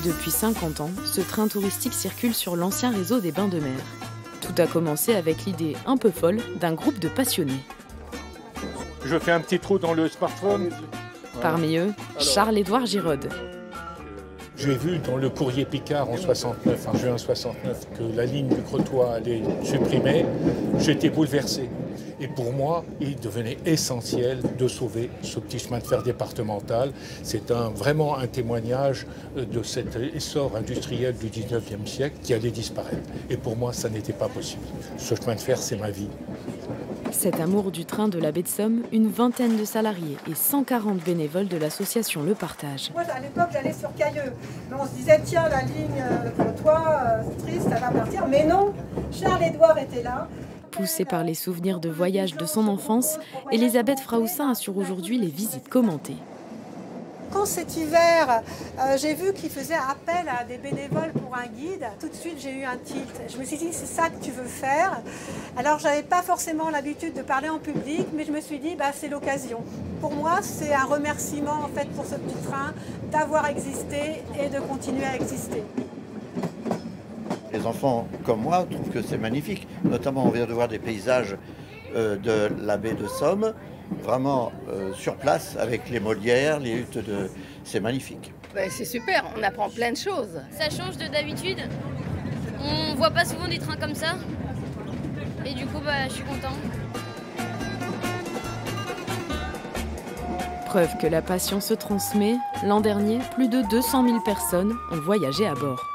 Depuis 50 ans, ce train touristique circule sur l'ancien réseau des bains de mer. Tout a commencé avec l'idée un peu folle d'un groupe de passionnés. Je fais un petit trou dans le smartphone. Parmi eux, Charles-Édouard Girod. J'ai vu dans le courrier Picard en 69, en juin 69, que la ligne du Crotoy allait supprimer. J'étais bouleversé. Et pour moi, il devenait essentiel de sauver ce petit chemin de fer départemental. C'est vraiment un témoignage de cet essor industriel du 19e siècle qui allait disparaître. Et pour moi, ça n'était pas possible. Ce chemin de fer, c'est ma vie. Cet amour du train de la baie de Somme, une vingtaine de salariés et 140 bénévoles de l'association le partagent. Moi, à l'époque, j'allais sur Cailleux. Mais on se disait, tiens, la ligne Crotoy, c'est triste, elle va partir. Mais non, Charles-Édouard était là. Poussée par les souvenirs de voyages de son enfance, Elisabeth Fraoussin assure aujourd'hui les visites commentées. Quand cet hiver, j'ai vu qu'il faisait appel à des bénévoles pour un guide, tout de suite j'ai eu un tilt. Je me suis dit, c'est ça que tu veux faire. Alors je n'avais pas forcément l'habitude de parler en public, mais je me suis dit, c'est l'occasion. Pour moi, c'est un remerciement en fait, pour ce petit train d'avoir existé et de continuer à exister. Les enfants, comme moi, trouvent que c'est magnifique. Notamment, on vient de voir des paysages de la baie de Somme, vraiment sur place, avec les molières, les huttes de... C'est magnifique. C'est super, on apprend plein de choses. Ça change de d'habitude. On voit pas souvent des trains comme ça. Et du coup, je suis content. Preuve que la passion se transmet, l'an dernier, plus de 200 000 personnes ont voyagé à bord.